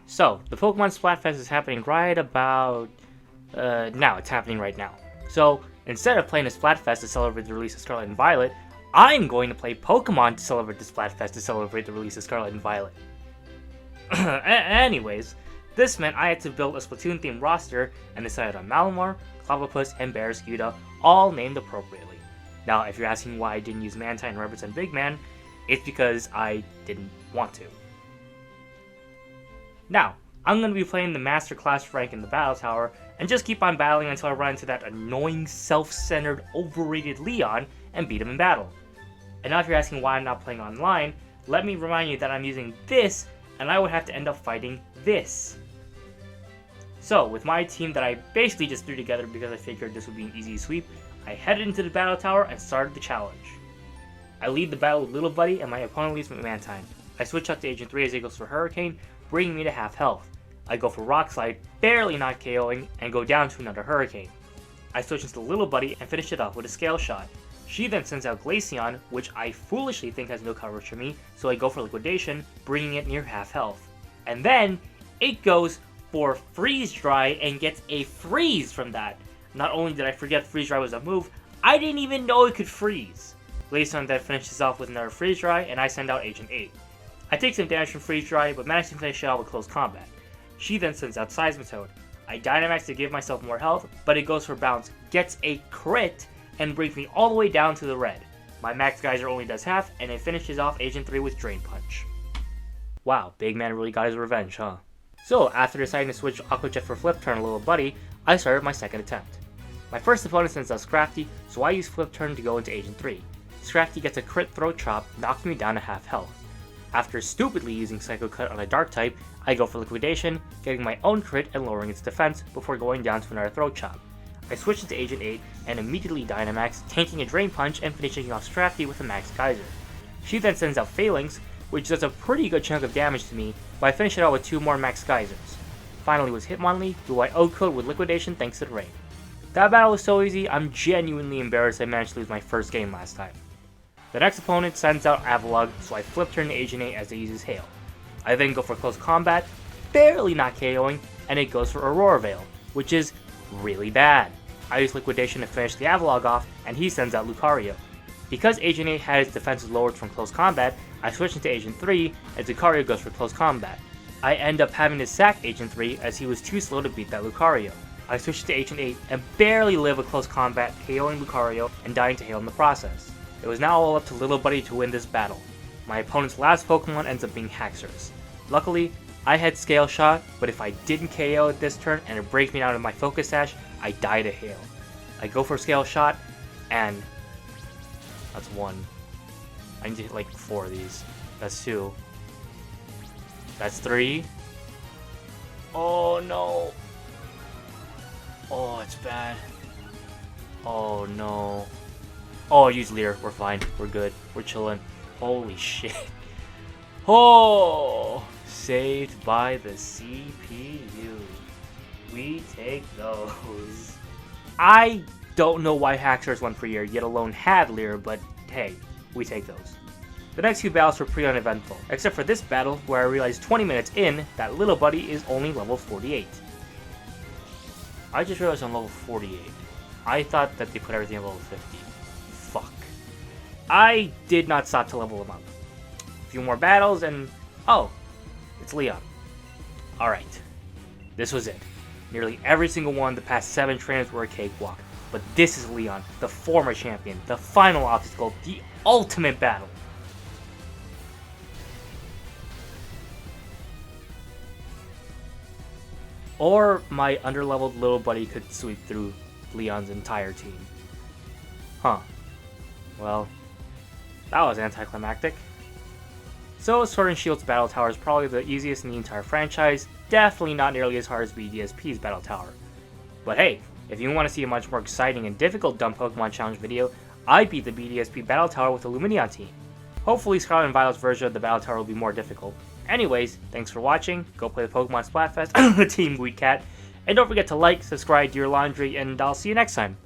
So, the Pokemon Splatfest is happening right about... now, it's happening right now. So, instead of playing a Splatfest to celebrate the release of Scarlet and Violet, I'm going to play Pokemon to celebrate the Splatfest to celebrate the release of Scarlet and Violet. Anyways, this meant I had to build a Splatoon-themed roster and decided on Malamar, Clobbopus, and Barraskewda, all named appropriately. Now, if you're asking why I didn't use Mantine to represent Big Man, it's because I didn't want to. Now, I'm going to be playing the Master Class rank in the Battle Tower, and just keep on battling until I run into that annoying, self-centered, overrated Leon and beat him in battle. And now if you're asking why I'm not playing online, let me remind you that I'm using this, and I would have to end up fighting this. So, with my team that I basically just threw together because I figured this would be an easy sweep, I headed into the Battle Tower and started the challenge. I lead the battle with Little Buddy, and my opponent leads with Mantine. I switch out to Agent 3 as he goes for Hurricane, bringing me to half health. I go for Rock Slide, barely not KOing, and go down to another Hurricane. I switch into Little Buddy and finish it off with a Scale Shot. She then sends out Glaceon, which I foolishly think has no coverage for me, so I go for Liquidation, bringing it near half health. And then, it goes for Freeze Dry and gets a freeze from that. Not only did I forget Freeze Dry was a move, I didn't even know it could freeze. Glaceon then finishes off with another Freeze Dry, and I send out Agent 8. I take some damage from Freeze Dry, but manage to finish it out with Close Combat. She then sends out Seismitoad. I Dynamax to give myself more health, but it goes for Bounce, gets a crit, and brings me all the way down to the red. My Max Geyser only does half, and it finishes off Agent 3 with Drain Punch. Wow, Big Man really got his revenge, huh? So, after deciding to switch Aqua Jet for Flip Turn a Little Buddy, I started my second attempt. My first opponent sends out Scrafty, so I use Flip Turn to go into Agent 3. Scrafty gets a crit Throat Chop, knocking me down to half health. After stupidly using Psycho Cut on a Dark type, I go for Liquidation, getting my own crit and lowering its defense before going down to another Throat Chop. I switch into Agent 8 and immediately Dynamax, tanking a Drain Punch and finishing off Scrafty with a Max Geyser. She then sends out Phalanx, which does a pretty good chunk of damage to me, but I finish it out with 2 more Max Geysers. Finally was Hitmonlee, who I O-code with Liquidation thanks to the rain. That battle was so easy, I'm genuinely embarrassed I managed to lose my first game last time. The next opponent sends out Avalugg, so I Flip Turn to Agent 8 as it uses Hail. I then go for Close Combat, barely not KOing, and it goes for Aurora Veil, which is really bad. I use Liquidation to finish the Avalugg off, and he sends out Lucario. Because Agent 8 had its defenses lowered from Close Combat, I switch into Agent 3, and Lucario goes for Close Combat. I end up having to sack Agent 3 as he was too slow to beat that Lucario. I switch to Agent 8 and barely live with Close Combat, KOing Lucario and dying to Hail in the process. It was now all up to Little Buddy to win this battle. My opponent's last Pokemon ends up being Haxorus. Luckily, I had Scale Shot, but if I didn't KO it this turn and it breaks me down to my Focus Sash, I die to Hail. I go for Scale Shot, and that's 1. I need to hit like 4 of these. That's 2. That's 3. Oh no. Oh, it's bad. Oh no. Oh, use Leer. We're fine. We're good. We're chilling. Holy shit. Oh, saved by the CPU. We take those. I don't know why Haxorus went for Year, yet alone had Leer, but hey, we take those. The next few battles were pretty uneventful, except for this battle where I realized 20 minutes in that Little Buddy is only level 48. I just realized I'm level 48. I thought that they put everything at level 50. Fuck. I did not stop to level him up. A few more battles and... oh, it's Leon. Alright. This was it. Nearly every single one of the past 7 trainers were a cakewalk. But this is Leon, the former champion, the final obstacle, the ultimate battle. Or my underleveled Little Buddy could sweep through Leon's entire team. Huh. Well, that was anticlimactic. So, Sword and Shield's Battle Tower is probably the easiest in the entire franchise, definitely not nearly as hard as BDSP's Battle Tower. But hey, if you want to see a much more exciting and difficult Dumb Pokemon Challenge video, I beat the BDSP Battle Tower with the Lumineon team. Hopefully Scarlet and Violet's version of the Battle Tower will be more difficult. Anyways, thanks for watching, go play the Pokemon Splatfest on the Team Weedcat, and don't forget to like, subscribe, do your laundry, and I'll see you next time.